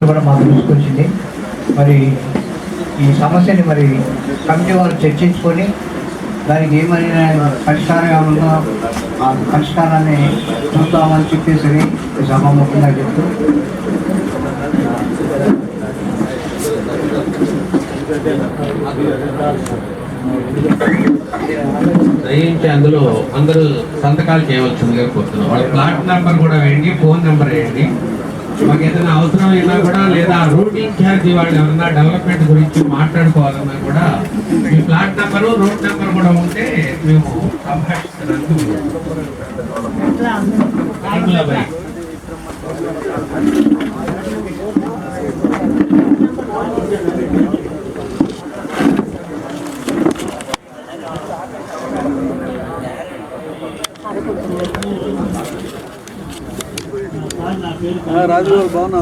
కూడా మాకు తీసుకొచ్చింది. మరి ఈ సమస్యని మరి కమిటీ వాళ్ళు చర్చించుకొని దానికి ఏమైనా పరిష్కారం ఏమన్నా ఆ పరిష్కారాన్ని చూద్దామని చెప్పేసి సభాముఖంగా చెప్తూ దయించి అందులో అందరూ సంతకాలు చేయవలసిందిగా కోరుతున్నాం. వాళ్ళ ప్లాట్ నెంబర్ కూడా వేయండి, ఫోన్ నెంబర్ వేయండి. మాకు ఏదైనా అవసరం అయినా కూడా, లేదా రూట్ ఇన్ఛార్జి వాళ్ళు ఎవరైనా డెవలప్మెంట్ గురించి మాట్లాడుకోవాలన్నా కూడా మీ ప్లాట్ నెంబరు రూట్ నెంబర్ కూడా ఉంటే మేము సంభాషించడానికి రాజు బాగున్నా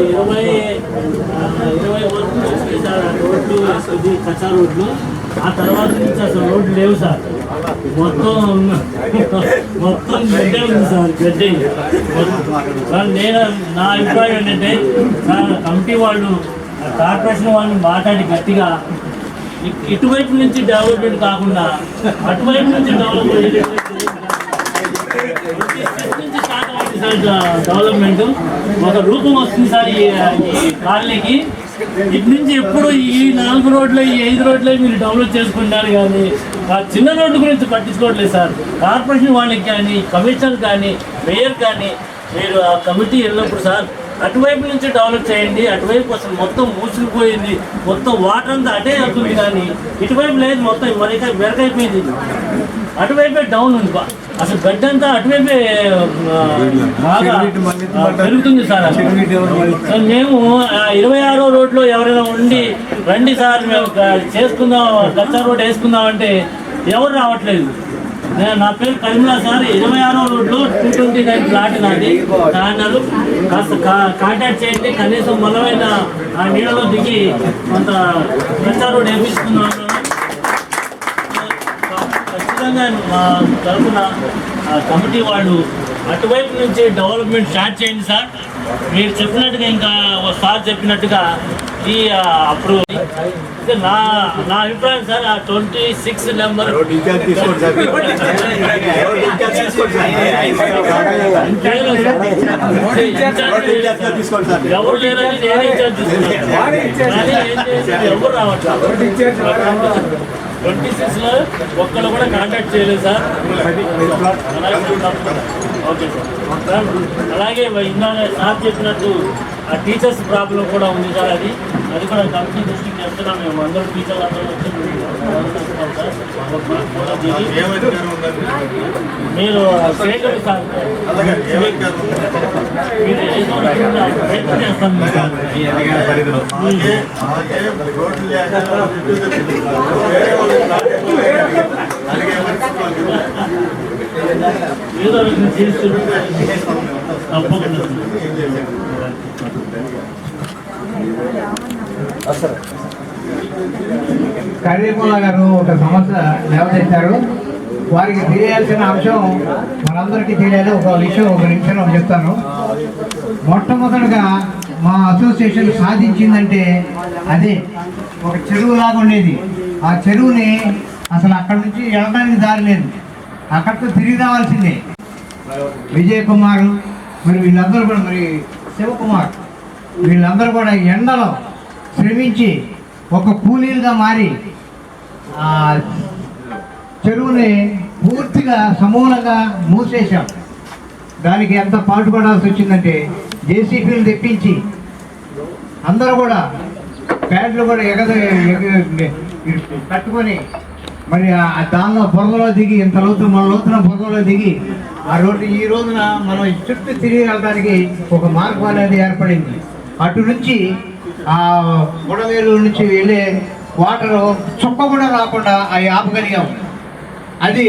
ఇరవై వరకు వస్తాయి సార్ రోడ్లు వేసుకుంది, కచ్చా రోడ్లు. ఆ తర్వాత నుంచి అసలు రోడ్లు లేవు సార్. మొత్తం గడ్డే ఉంది సార్, గడ్డే. సార్ నేను నా అభిప్రాయం ఏంటంటే సార్, కమిటీ వాళ్ళు కార్పొరేషన్ వాళ్ళు మాట్లాడి గట్టిగా ఇటువైపు నుంచి డెవలప్మెంట్ కాకుండా అటువైపు నుంచి డెవలప్మెంట్ డెవలప్మెంట్ ఒక రూపం వస్తుంది సార్ ఈ కాలనీకి. ఇటు నుంచి ఎప్పుడు ఈ 4 రోడ్లు ఈ 5 రోడ్లే మీరు డెవలప్ చేసుకుంటారు, కానీ ఆ చిన్న రోడ్డు గురించి పట్టించుకోవట్లేదు సార్. కార్పొరేషన్ వాళ్ళకి కానీ, కమిషనర్ కానీ, మేయర్ కానీ మీరు ఆ కమిటీ వెళ్ళినప్పుడు సార్ అటువైపు నుంచి డెవలప్ చేయండి. అటువైపు అసలు మొత్తం మూసుకుపోయింది, మొత్తం వాటర్ అంతా అటే అవుతుంది, కానీ ఇటువైపు లేదు, మొత్తం వెరకైపోయింది. అటువైపే డౌన్ ఉంది, అసలు గడ్డ అంతా అటువైపే బాగా పెరుగుతుంది సార్. మేము 26వ రోడ్లో ఎవరైనా ఉండి రండి సార్ మేము చేసుకుందాం, కచ్చా రోడ్ వేసుకుందాం అంటే ఎవరు రావట్లేదు. నా పేరు కరీంలా సార్, 26వ రోడ్లో 229 ప్లాట్ నాది అన్నారు. కాస్త కాంటాక్ట్ చేయండి, కనీసం మనమైన ఆ నీళ్ళలో దిగి కొంత కచ్చా రోడ్ వేపిస్తున్నాం. ఖచ్చితంగా మా తరఫున కమిటీ వాళ్ళు అటువైపు నుంచి డెవలప్మెంట్ స్టార్ట్ చేయండి సార్. మీరు చెప్పినట్టుగా ఇంకా సార్ చెప్పినట్టుగా ఈ అప్రూవ్ నా అభిప్రాయం సార్. ఆ 26 నెంబర్ ఎవరు లేరని నేనే ఇన్ఛార్జ్ తీసుకున్నాను, ఎవరు రావట్లేదు. 26లో ఒక్కళ్ళు కూడా కాంటాక్ట్ చేయలేదు సార్. Okay sir. అలాగే ఇందాక సార్ చెప్పినట్టు ఆ టీచర్స్ ప్రాబ్లం కూడా ఉంది సార్. అది కూడా కమిటీ దృష్టికి చెప్తున్నాం. మేము అందరూ టీచర్లు అందరూ వచ్చి మీరు చేయగలరు సార్. మీరు ప్రయత్నం చేస్తాం సార్. ఏదో చేస్తున్నారు తప్పకుండా. కరీముల్లా గారు ఒక సమస్య లేవనెత్తారు. వారికి తెలియాల్సిన అంశం మనందరికీ తెలియాలి. ఒక విషయం ఒక నిమిషంలో చెప్తాను. మొట్టమొదటిగా మా అసోసియేషన్ సాధించిందంటే అదే ఒక చెరువు లాగా ఉండేది. ఆ చెరువుని అసలు అక్కడి నుంచి వెళ్ళడానికి దారి లేదు, అక్కడితో తిరిగి రావాల్సిందే. విజయ్ కుమార్ మరి వీళ్ళందరూ కూడా, మరి శివకుమార్ వీళ్ళందరూ కూడా ఎండలో శ్రమించి ఒక కూలీలుగా మారి ఆ చెరువుని పూర్తిగా సమూలంగా మూసేశాం. దానికి ఎంత పాటుపడాల్సి వచ్చిందంటే జేసీబీలు తెప్పించి అందరూ కూడా ప్యాడ్లు కూడా కట్టుకొని మరి దానిలో బురదలో దిగి, ఇంత లోతున బురదలో దిగి ఆ రోడ్డు ఈ రోజున మనం చుట్టూ తిరిగి వెళ్ళడానికి ఒక మార్గం అనేది ఏర్పడింది. అటు నుంచి ఆ బుడవేలు నుంచి వెళ్ళే వాటర్ చుక్క కూడా రాకుండా అవి ఆపగలిగాము. అది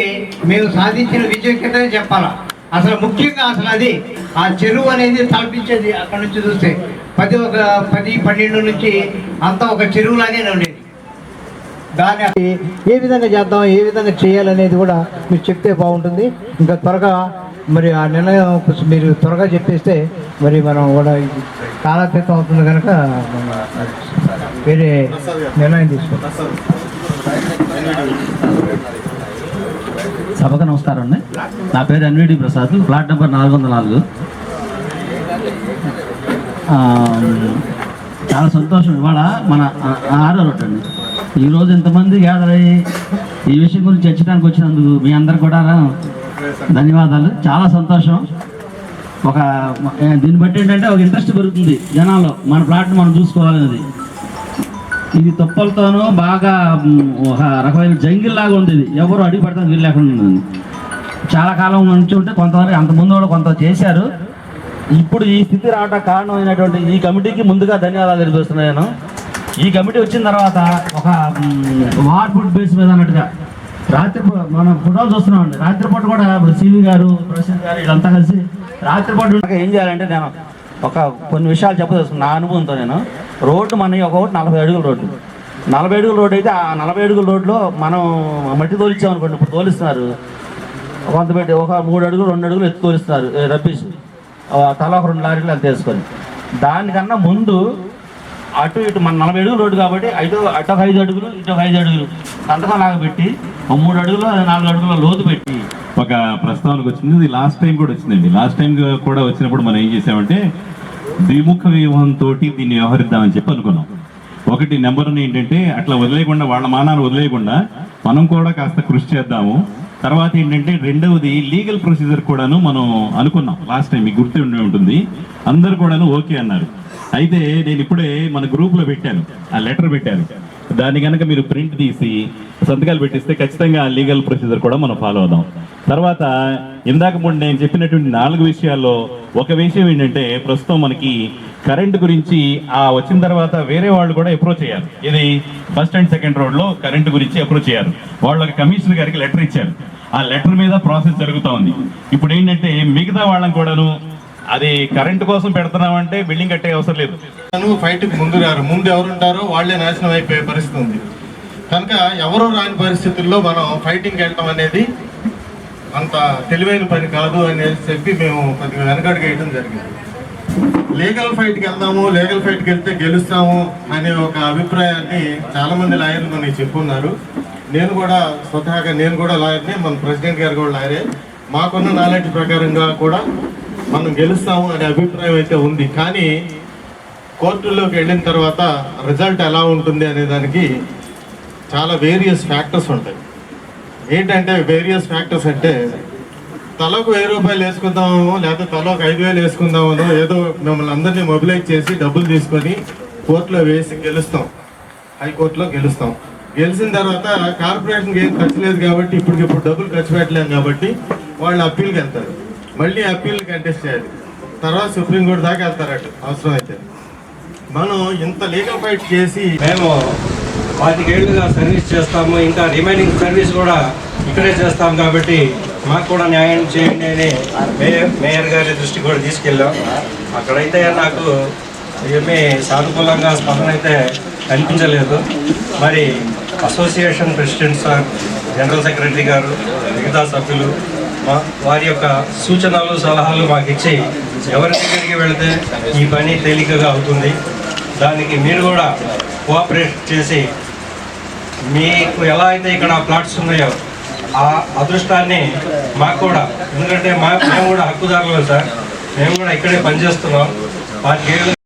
మేము సాధించిన విజయం కిందనే చెప్పాలా. అసలు ముఖ్యంగా అసలు అది ఆ చెరువు అనేది తలపించేది. అక్కడ నుంచి చూస్తే 10-12 నుంచి అంతా ఒక చెరువులాగే ఉండేది. దాన్ని ఏ విధంగా చేద్దాం, ఏ విధంగా చేయాలనేది కూడా మీరు చెప్తే బాగుంటుంది. ఇంకా త్వరగా మరి ఆ నిర్ణయం మీరు త్వరగా చెప్పేస్తే మరి మనం కూడా కాలక్షేపం అవుతుంది కనుక వేరే నిర్ణయం తీసుకుంటాం. సభకు నమస్కారం అండి. నా పేరు ఎన్విడి ప్రసాద్, ప్లాట్ నెంబర్ 404. చాలా సంతోషం. ఇవాళ మన 6వ రోడ్ అండి. ఈరోజు ఇంతమంది గ్యాదర్ అయ్యి ఈ విషయం గురించి చర్చించడానికి వచ్చినందుకు మీ అందరు కూడా ధన్యవాదాలు. చాలా సంతోషం. దీన్ని బట్టి ఏంటంటే ఒక ఇంట్రెస్ట్ పెరుగుతుంది జనాల్లో, మన ప్లాట్ని మనం చూసుకోవాలనేది. ఇది తుప్పలతోనూ బాగా ఒక రకమైన జంగిల్ లాగా ఉంది. ఇది ఎవరు అడిగి పడతాను వీలు లేకుండా ఉంది. చాలా కాలం నుంచి ఉంటే కొంతమంది అంతకుముందు కూడా కొంత చేశారు. ఇప్పుడు ఈ స్థితి రావడానికి కారణమైనటువంటి ఈ కమిటీకి ముందుగా ధన్యవాదాలు తెలిపిస్తున్నాను నేను. ఈ కమిటీ వచ్చిన తర్వాత ఒక వార్ ఫుడ్ బేస్ మీద అన్నట్టుగా రాత్రి మనం ఫోటోలు చూస్తున్నామండి. రాత్రిపూట కూడా ఇప్పుడు సివి గారు, ప్రశాంత్ గారు వీళ్ళంతా కలిసి రాత్రిపూట ఏం చేయాలంటే నేను కొన్ని విషయాలు చెప్పదలుచుకున్నాను నా అనుభవంతో. నేను రోడ్డు మన ఒకటి 40 అడుగుల రోడ్డు. 40 అడుగుల రోడ్డు అయితే ఆ 40 అడుగుల రోడ్లో మనం మట్టి తోలిచ్చామనుకోండి, ఇప్పుడు తోలిస్తున్నారు కొంత పెట్టి ఒక 3 అడుగులు 2 అడుగులు ఎత్తు తోలిస్తున్నారు రబ్బీస్, తల ఒక 2 లారీలు అది తీసుకొని. దానికన్నా ముందు అటు ఇటు మన 40 అడుగుల రోడ్డు కాబట్టి అటు ఒక 5 అడుగులు ఇటు ఒక 5 అడుగులు సంతకం లాగా పెట్టి 3 అడుగులు 4 అడుగుల లోతు పెట్టి ఒక ప్రస్తావనకు వచ్చింది. ఇది లాస్ట్ టైం కూడా వచ్చిందండి. లాస్ట్ టైం కూడా వచ్చినప్పుడు మనం ఏం చేసామంటే ద్విముఖ వ్యూహంతో దీన్ని వ్యవహరిద్దామని చెప్పి అనుకున్నాం. ఒకటి నెంబర్ 1 ఏంటంటే అట్లా వదిలేయకుండా, వాళ్ళ మానాలు వదిలేయకుండా మనం కూడా కాస్త కృషి చేద్దాము. తర్వాత ఏంటంటే రెండవది లీగల్ ప్రొసీజర్ కూడాను మనం అనుకున్నాం లాస్ట్ టైం, మీకు గుర్తు ఉండే ఉంటుంది. అందరు కూడాను ఓకే అన్నారు. అయితే నేను ఇప్పుడే మన గ్రూప్లో పెట్టాను, ఆ లెటర్ పెట్టాను. దాన్ని కనుక మీరు ప్రింట్ తీసి సంతకాలు పెట్టిస్తే ఖచ్చితంగా ఆ లీగల్ ప్రొసీజర్ కూడా మనం ఫాలో అవుదాం. తర్వాత ఇందాక ముందు నేను చెప్పినటువంటి 4 విషయాల్లో ఒక విషయం ఏంటంటే ప్రస్తుతం మనకి కరెంట్ గురించి వచ్చిన తర్వాత వేరే వాళ్ళు కూడా అప్రోచ్ అయ్యారు. ఇది ఫస్ట్ అండ్ సెకండ్ రోడ్లో కరెంట్ గురించి అప్రోచ్ అయ్యారు. వాళ్ళకి కమిషనర్ గారికి లెటర్ ఇచ్చారు. ఆ లెటర్ మీద ప్రాసెస్ జరుగుతూ ఉంది. ఇప్పుడు ఏంటంటే మిగతా వాళ్ళని కూడాను అది కరెంట్ కోసం పెడుతున్నామంటే బిల్డింగ్ కట్టే అవసరం లేదు. ఫైట్కి ముందు రారు, ముందు ఎవరు ఉంటారో వాళ్ళే నాశనం అయిపోయే పరిస్థితి ఉంది. కనుక ఎవరో రాని పరిస్థితుల్లో మనం ఫైటింగ్కి వెళ్ళడం అనేది అంత తెలివైన పని కాదు అనేసి చెప్పి మేము కొద్దిగా వెనకడుగు వేయడం జరిగింది. లీగల్ ఫైట్కి వెళ్దాము, లీగల్ ఫైట్కి వెళ్తే గెలుస్తాము అనే ఒక అభిప్రాయాన్ని చాలామంది లాయర్లు మనకి చెప్పున్నారు. నేను కూడా స్వతహాగా నేను కూడా లాయర్నే, మన ప్రెసిడెంట్ గారు కూడా లాయరే. మాకున్న నాలెడ్జ్ ప్రకారంగా కూడా మనం గెలుస్తాము అనే అభిప్రాయం అయితే ఉంది. కానీ కోర్టుల్లోకి వెళ్ళిన తర్వాత రిజల్ట్ ఎలా ఉంటుంది అనే దానికి చాలా వేరియస్ ఫ్యాక్టర్స్ ఉంటాయి. ఏంటంటే వేరియస్ ఫ్యాక్టర్స్ అంటే తలకు 1000 రూపాయలు వేసుకుందామో లేకపోతే తలకు 5000 వేసుకుందామనో ఏదో మిమ్మల్ని అందరినీ మొబిలైజ్ చేసి డబ్బులు తీసుకొని కోర్టులో వేసి గెలుస్తాం, హైకోర్టులో గెలుస్తాం. గెలిచిన తర్వాత కార్పొరేషన్కి ఏం ఖర్చు లేదు కాబట్టి ఇప్పటికిప్పుడు డబ్బులు ఖర్చు పెట్టలేము కాబట్టి వాళ్ళు అప్పీల్కి వెళ్తారు. మళ్ళీ అప్పీల్ కంటెస్ట్ చేయాలి, తర్వాత సుప్రీంకోర్టు దాకా వెళ్తారట అవసరం అయితే. మనం ఇంత లీగల్ ఫైట్ చేసి మేము 25 ఏళ్ళుగా సర్వీస్ చేస్తాము, ఇంకా రిమైనింగ్ సర్వీస్ కూడా ఇక్కడే చేస్తాం కాబట్టి మాకు కూడా న్యాయం చేయండి అని మేయర్ గారి దృష్టికి కూడా తీసుకెళ్ళాం. అక్కడైతే నాకు ఏమీ సానుకూలంగా స్పందన అయితే కనిపించలేదు. మరి association president sir, general secretary గారు, మిగతా సభ్యులు వారి యొక్క సూచనలు సలహాలు మాకు ఇచ్చి ఎవరి దగ్గరికి వెళితే ఈ పని తేలికగా అవుతుంది, దానికి మీరు కూడా కోఆపరేట్ చేసి మీకు ఎలా అయితే ఇక్కడ ప్లాట్స్ ఉన్నాయో ఆ అదృష్టాన్ని మాకు కూడా, ఎందుకంటే మేము కూడా హక్కుదారులు సార్, మేము కూడా ఇక్కడే పనిచేస్తున్నాం. 25 ఏళ్ళు